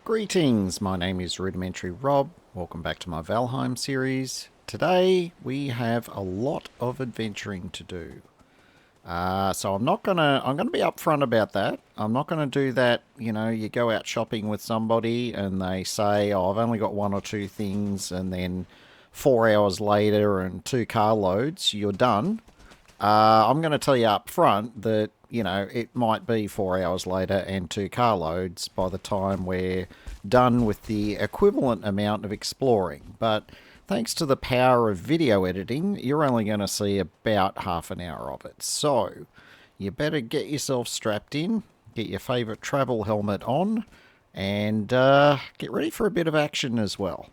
Greetings, my name is Rudimentary Rob. Welcome back to my Valheim series. Today we have a lot of adventuring to do. So I'm gonna be upfront about that. I'm not gonna do that, you go out shopping with somebody and they say, oh, I've only got one or two things, and then 4 hours later and two carloads, you're done. I'm going to tell you up front that, it might be 4 hours later and two carloads by the time we're done with the equivalent amount of exploring. But thanks to the power of video editing, you're only going to see about half an hour of it. So you better get yourself strapped in, get your favourite travel helmet on, and get ready for a bit of action as well.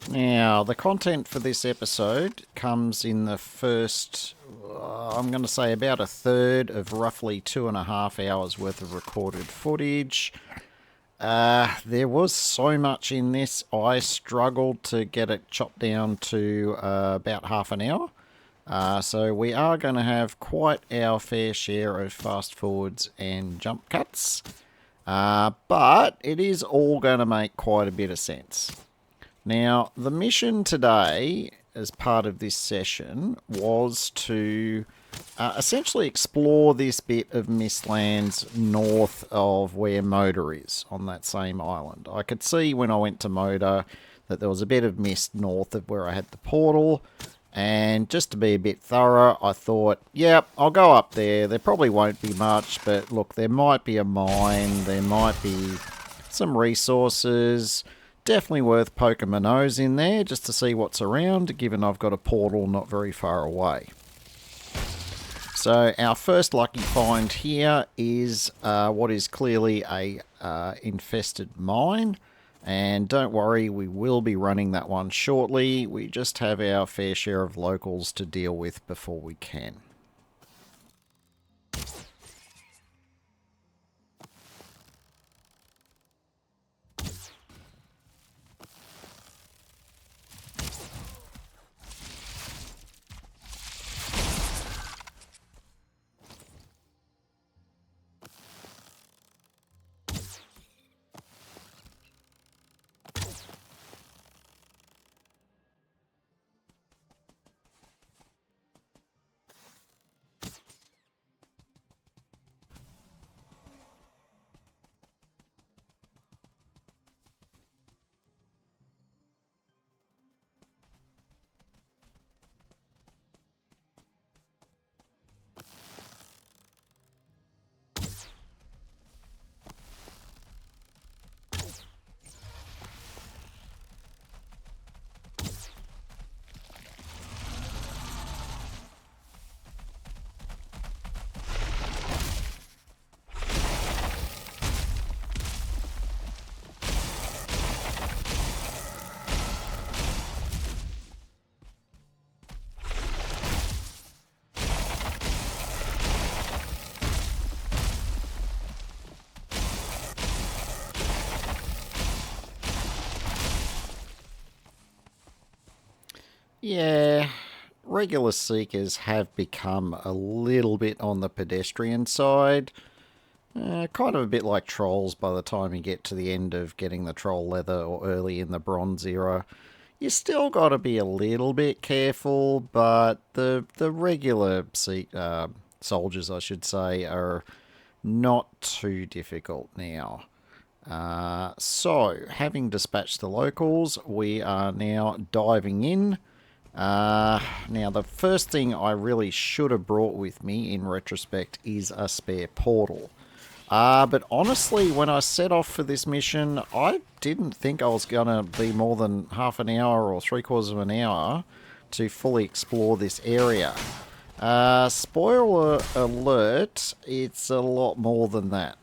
Now, the content for this episode comes in the first, I'm going to say about a third of roughly 2.5 hours worth of recorded footage. There was so much in this, I struggled to get it chopped down to about half an hour. So we are going to have quite our fair share of fast forwards and jump cuts. But it is all going to make quite a bit of sense. Now, the mission today, as part of this session, was to essentially explore this bit of Mistlands north of where Moda is, on that same island. I could see when I went to Moda that there was a bit of mist north of where I had the portal, and just to be a bit thorough, I thought, yep, I'll go up there. There probably won't be much, but look, there might be a mine, there might be some resources. Definitely worth poking my nose in there just to see what's around, given I've got a portal not very far away. So our first lucky find here is what is clearly a infested mine. And don't worry, we will be running that one shortly. We just have our fair share of locals to deal with before we can. Yeah, regular seekers have become a little bit on the pedestrian side. Kind of a bit like trolls by the time you get to the end of getting the troll leather or early in the bronze era. You still got to be a little bit careful, but the regular soldiers, I should say, are not too difficult now. So, having dispatched the locals, we are now diving in. Now, the first thing I really should have brought with me, in retrospect, is a spare portal. But honestly, when I set off for this mission, I didn't think I was going to be more than half an hour or three-quarters of an hour to fully explore this area. Spoiler alert, it's a lot more than that.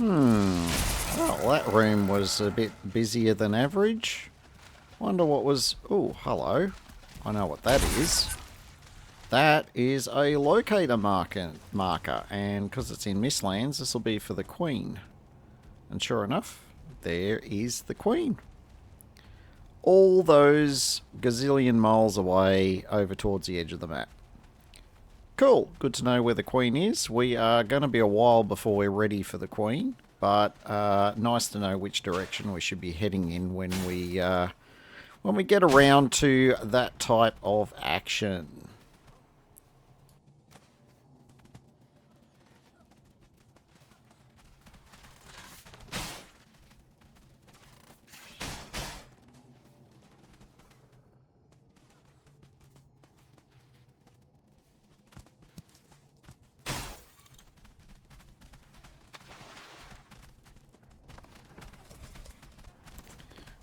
Well, that room was a bit busier than average. Wonder what was... Oh, hello. I know what that is. That is a locator marker, and because it's in Mistlands, this will be for the Queen. And sure enough, there is the Queen. All those gazillion miles away over towards the edge of the map. Cool, good to know where the Queen is. We are going to be a while before we're ready for the Queen, but nice to know which direction we should be heading in when we get around to that type of action.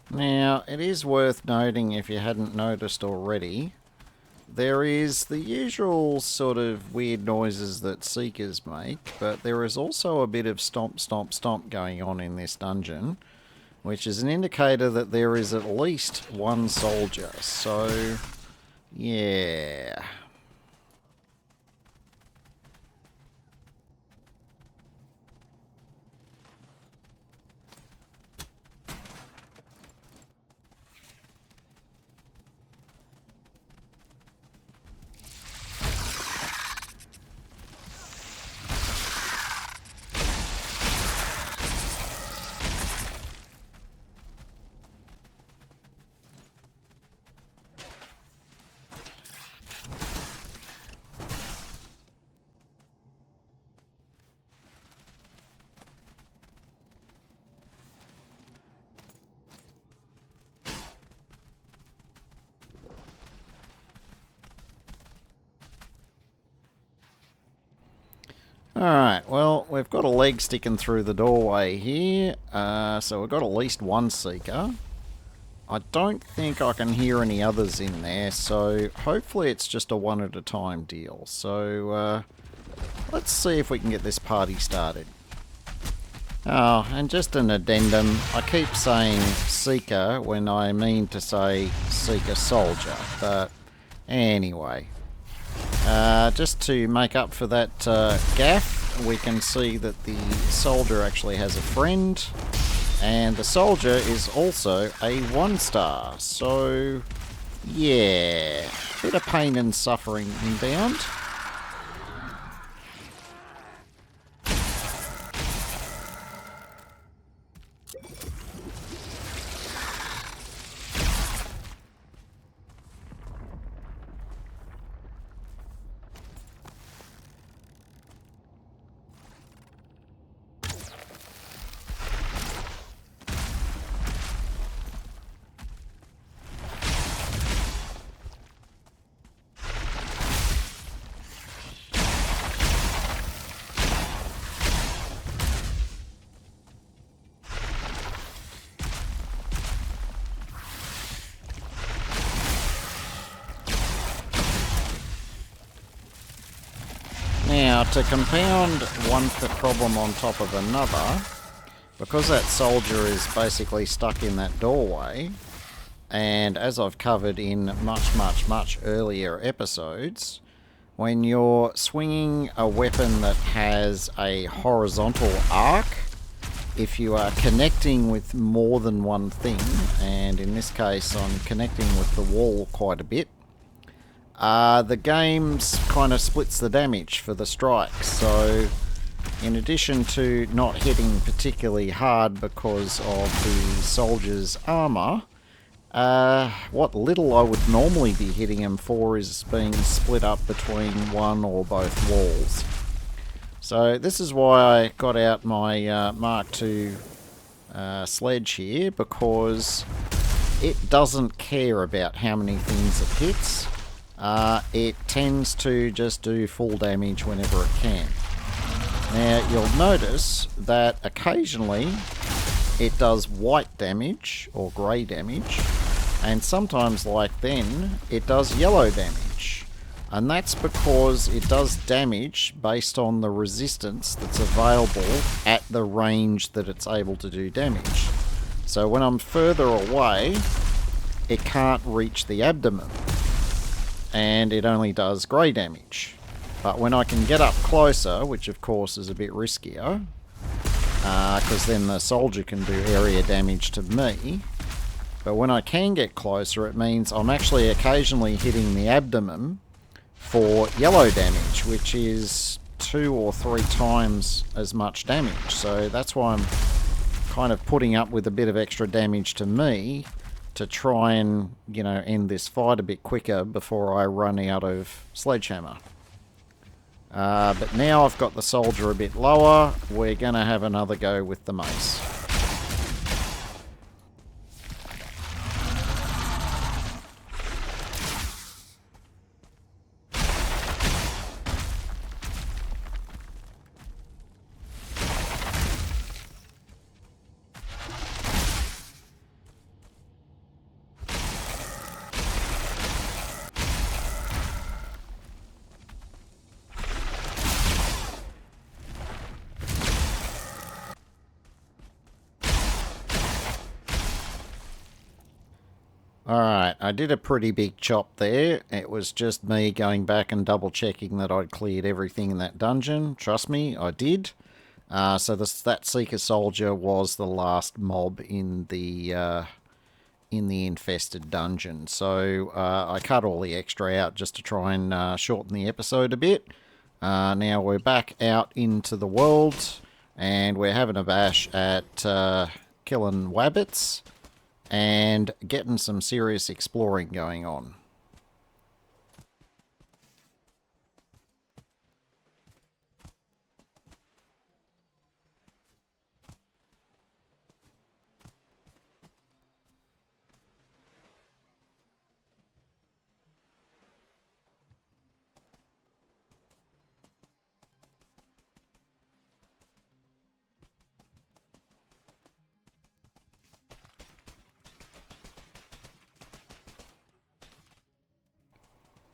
Now, it is worth noting, if you hadn't noticed already, there is the usual sort of weird noises that Seekers make, but there is also a bit of stomp, stomp, stomp going on in this dungeon, which is an indicator that there is at least one soldier. So, yeah. Alright, well, we've got a leg sticking through the doorway here, so we've got at least one Seeker. I don't think I can hear any others in there, so hopefully it's just a one at a time deal. So, let's see if we can get this party started. Oh, and just an addendum, I keep saying Seeker when I mean to say Seeker Soldier, but anyway. Just to make up for that gaffe, we can see that the soldier actually has a friend, and the soldier is also a 1-star. So, yeah, bit of pain and suffering inbound. Now, to compound one problem on top of another, because that soldier is basically stuck in that doorway, and as I've covered in much earlier episodes, when you're swinging a weapon that has a horizontal arc, if you are connecting with more than one thing, and in this case I'm connecting with the wall quite a bit, the game kind of splits the damage for the strikes. So in addition to not hitting particularly hard because of the soldier's armor, what little I would normally be hitting him for is being split up between one or both walls. So this is why I got out my Mark II sledge here, because it doesn't care about how many things it hits. It tends to just do full damage whenever it can. Now you'll notice that occasionally it does white damage or grey damage, and sometimes, like then, it does yellow damage. And that's because it does damage based on the resistance that's available at the range that it's able to do damage. So when I'm further away, it can't reach the abdomen, and it only does grey damage. But when I can get up closer, which of course is a bit riskier, because then the soldier can do area damage to me, but when I can get closer, it means I'm actually occasionally hitting the abdomen for yellow damage, which is 2 or 3 times as much damage. So that's why I'm kind of putting up with a bit of extra damage to me to try and, you know, end this fight a bit quicker before I run out of sledgehammer. But now I've got the soldier a bit lower, we're going to have another go with the mace. Alright, I did a pretty big chop there. It was just me going back and double checking that I'd cleared everything in that dungeon. Trust me, I did. So that Seeker Soldier was the last mob in the infested dungeon. So I cut all the extra out just to try and shorten the episode a bit. Now we're back out into the world, and we're having a bash at killing wabbits and getting some serious exploring going on.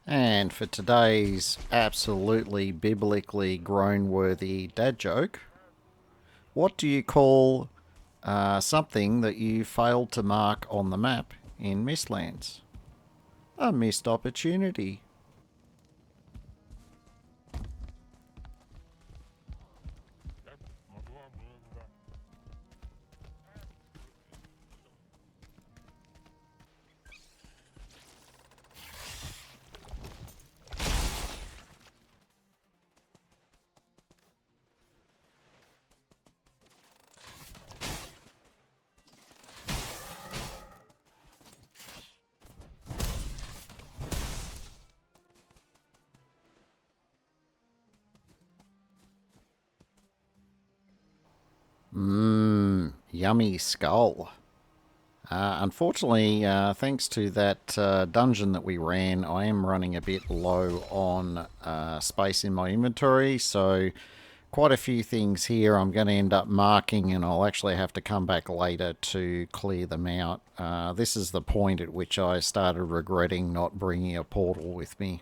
And for today's absolutely biblically groan-worthy dad joke, what do you call something that you failed to mark on the map in Mistlands? A missed opportunity. Yummy skull. Unfortunately, thanks to that dungeon that we ran, I am running a bit low on space in my inventory, so quite a few things here I'm going to end up marking, and I'll actually have to come back later to clear them out. This is the point at which I started regretting not bringing a portal with me.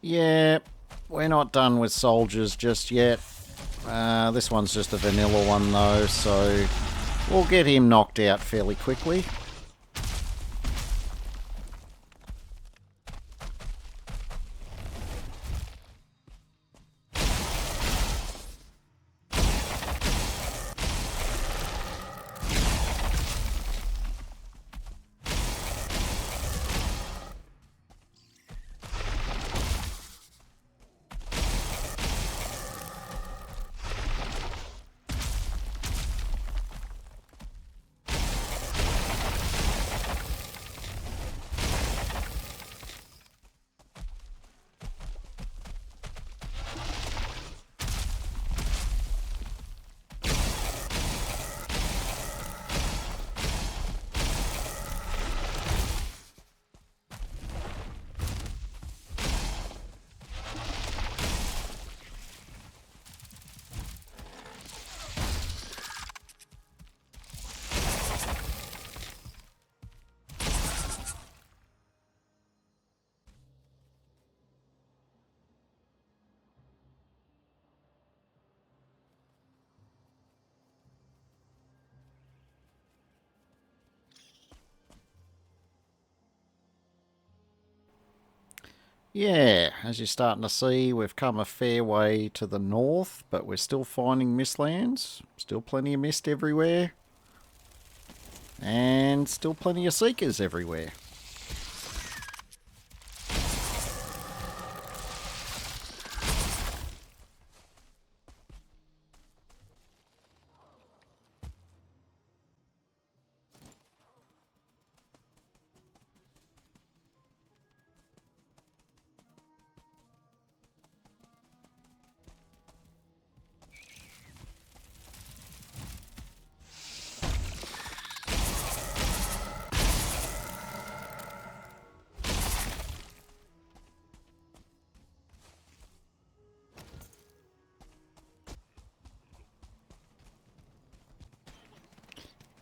Yeah, we're not done with soldiers just yet. This one's just a vanilla one though, so we'll get him knocked out fairly quickly. Yeah, as you're starting to see, we've come a fair way to the north, but we're still finding mistlands. Still plenty of mist everywhere. And still plenty of seekers everywhere.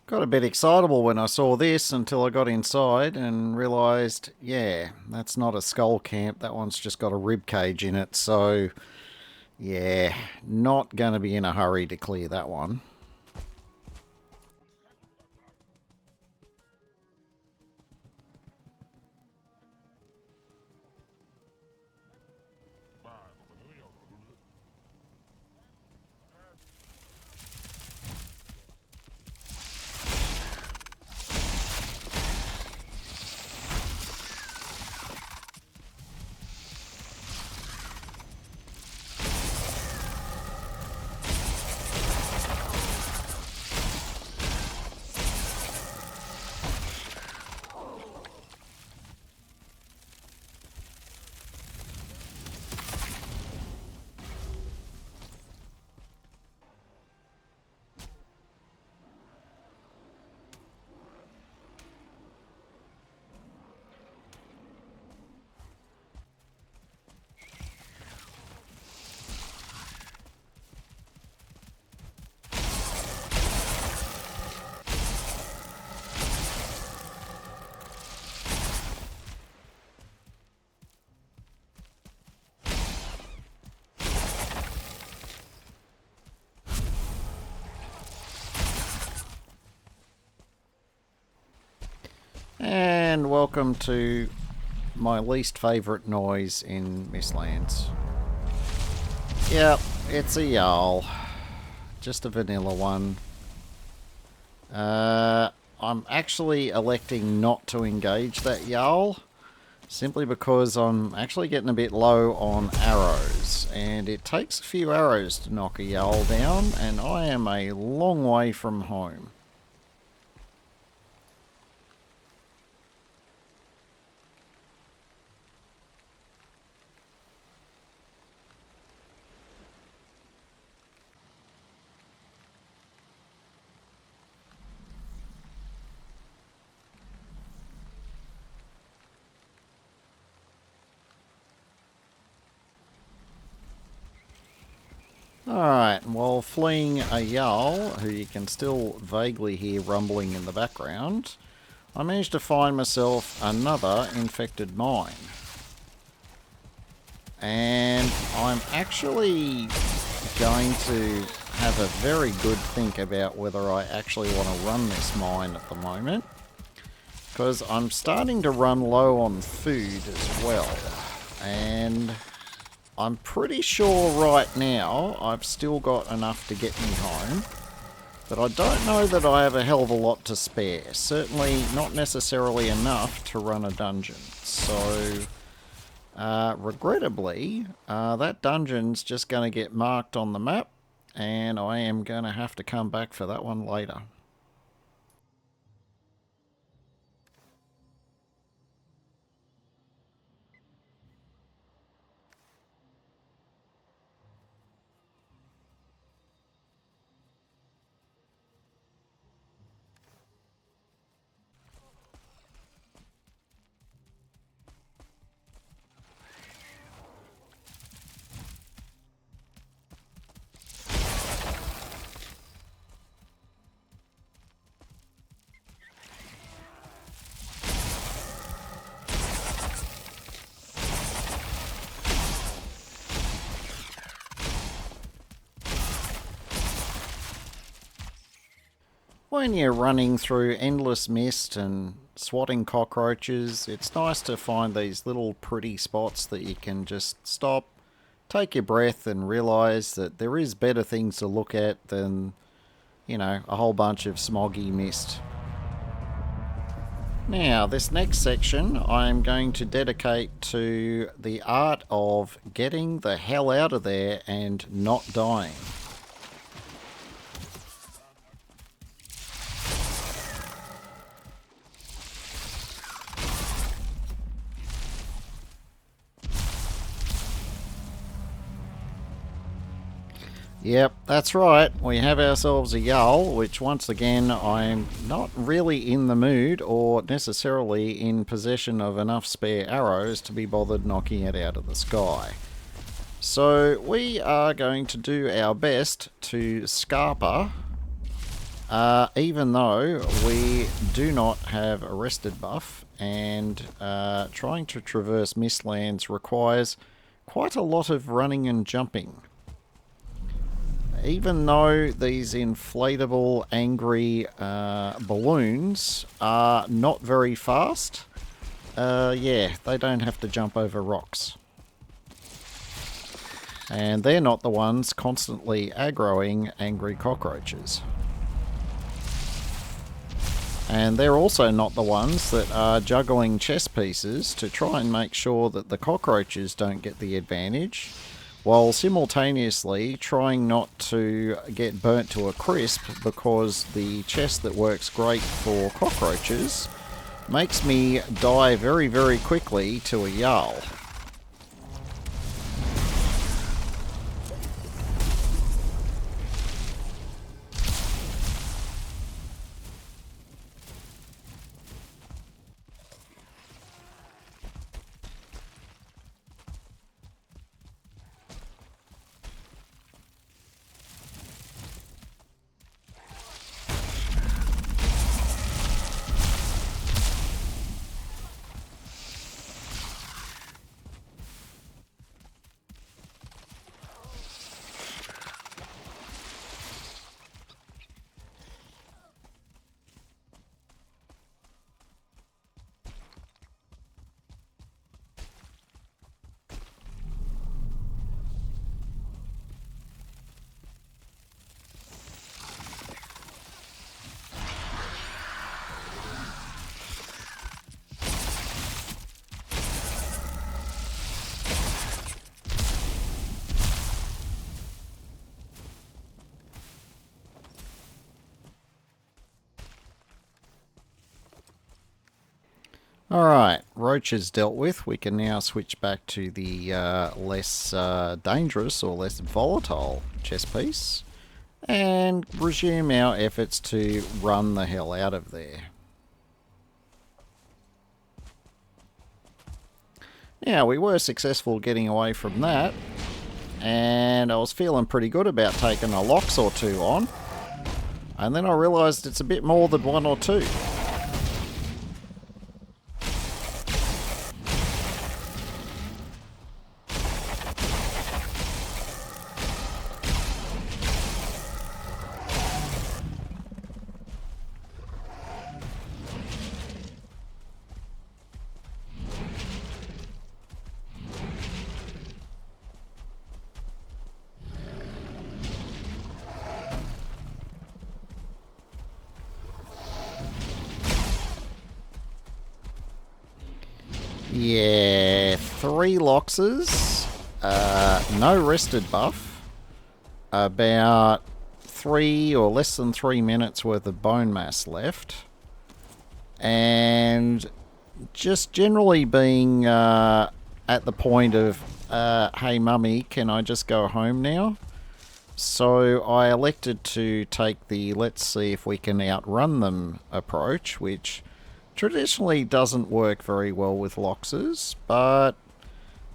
Got a bit excitable when I saw this until I got inside and realised, yeah, that's not a skull camp. That one's just got a rib cage in it. So, yeah, not going to be in a hurry to clear that one. And welcome to my least favourite noise in Mistlands. Yep, it's a Jarl. Just a vanilla one. I'm actually electing not to engage that Jarl, simply because I'm actually getting a bit low on arrows, and it takes a few arrows to knock a Jarl down, and I am a long way from home. Alright, while fleeing a Jarl, who you can still vaguely hear rumbling in the background, I managed to find myself another infected mine. And I'm actually going to have a very good think about whether I actually want to run this mine at the moment, because I'm starting to run low on food as well. And I'm pretty sure right now I've still got enough to get me home, but I don't know that I have a hell of a lot to spare. Certainly not necessarily enough to run a dungeon. So, regrettably, that dungeon's just going to get marked on the map, and I am going to have to come back for that one later. When you're running through endless mist and swatting cockroaches. It's nice to find these little pretty spots that you can just stop, take your breath and realise that there is better things to look at than, you know, a whole bunch of smoggy mist. Now, this next section I'm going to dedicate to the art of getting the hell out of there and not dying. Yep, that's right. We have ourselves a Yull, which once again I'm not really in the mood or necessarily in possession of enough spare arrows to be bothered knocking it out of the sky. So we are going to do our best to scarper, even though we do not have a rested buff, and trying to traverse Mistlands requires quite a lot of running and jumping. Even though these inflatable angry balloons are not very fast, yeah, they don't have to jump over rocks. And they're not the ones constantly aggroing angry cockroaches. And they're also not the ones that are juggling chess pieces to try and make sure that the cockroaches don't get the advantage, while simultaneously trying not to get burnt to a crisp, because the chest that works great for cockroaches makes me die very, very quickly to a Yull. Alright, roaches dealt with. We can now switch back to the less dangerous or less volatile chess piece and resume our efforts to run the hell out of there. Now, we were successful getting away from that, and I was feeling pretty good about taking a Lox or two on, and then I realised it's a bit more than one or two. Yeah, 3 Loxes, no rested buff, about 3 or less than 3 minutes worth of bone mass left, and just generally being at the point of, hey mummy, can I just go home now? So I elected to take the let's see if we can outrun them approach, which traditionally doesn't work very well with Loxes, but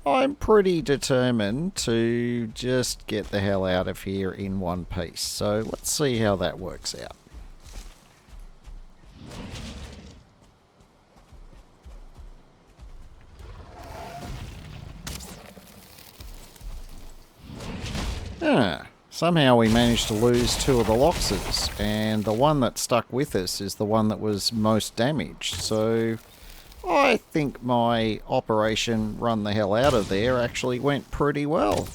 I'm pretty determined to just get the hell out of here in one piece. So let's see how that works out. somehow we managed to lose 2 of the Loxes, and the one that stuck with us is the one that was most damaged. So I think my operation run the hell out of there actually went pretty well.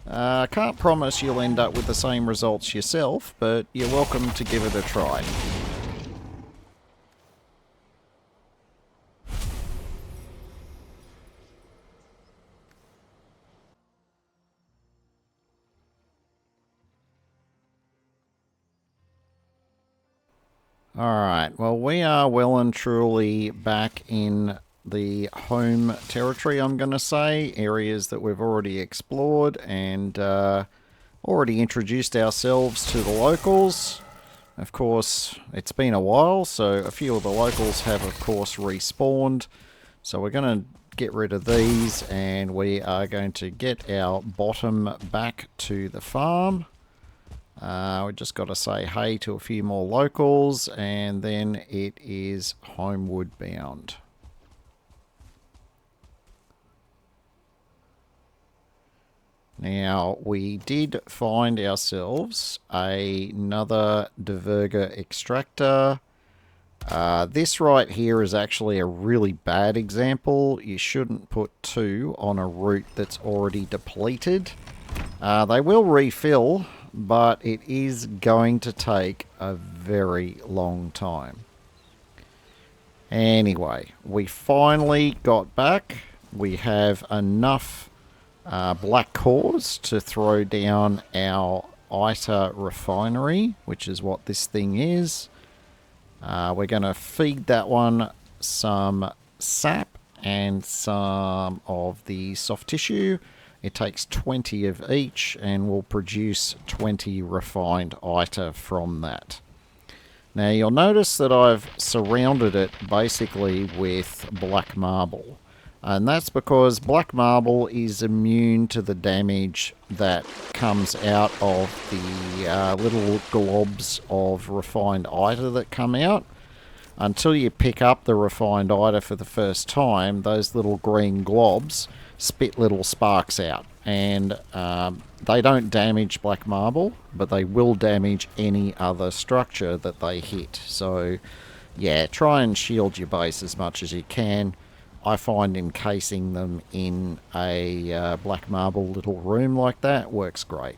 I can't promise you'll end up with the same results yourself, but you're welcome to give it a try. Alright, well, we are well and truly back in the home territory, I'm going to say. Areas that we've already explored and already introduced ourselves to the locals. Of course, it's been a while, so a few of the locals have, of course, respawned. So we're going to get rid of these, and we are going to get our bottom back to the farm. We just got to say hey to a few more locals, and then it is homeward bound. Now, we did find ourselves another Diverger extractor. This right here is actually a really bad example. You shouldn't put 2 on a route that's already depleted. They will refill, but it is going to take a very long time. Anyway, we finally got back. We have enough black cores to throw down our ITER refinery, which is what this thing is. We're going to feed that one some sap and some of the soft tissue. It takes 20 of each and will produce 20 refined ITER from that. Now you'll notice that I've surrounded it basically with black marble. And that's because black marble is immune to the damage that comes out of the little globs of refined ITER that come out. Until you pick up the refined ITER for the first time, those little green globs spit little sparks out. And they don't damage black marble, but they will damage any other structure that they hit. So, yeah, try and shield your base as much as you can. I find encasing them in a black marble little room like that works great.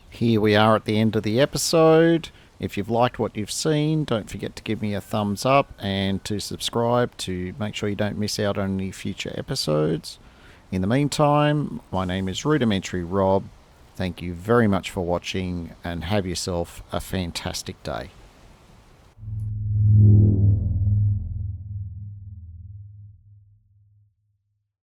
Here we are at the end of the episode. If you've liked what you've seen, don't forget to give me a thumbs up and to subscribe to make sure you don't miss out on any future episodes. In the meantime, my name is Rudimentary Rob. Thank you very much for watching, and have yourself a fantastic day.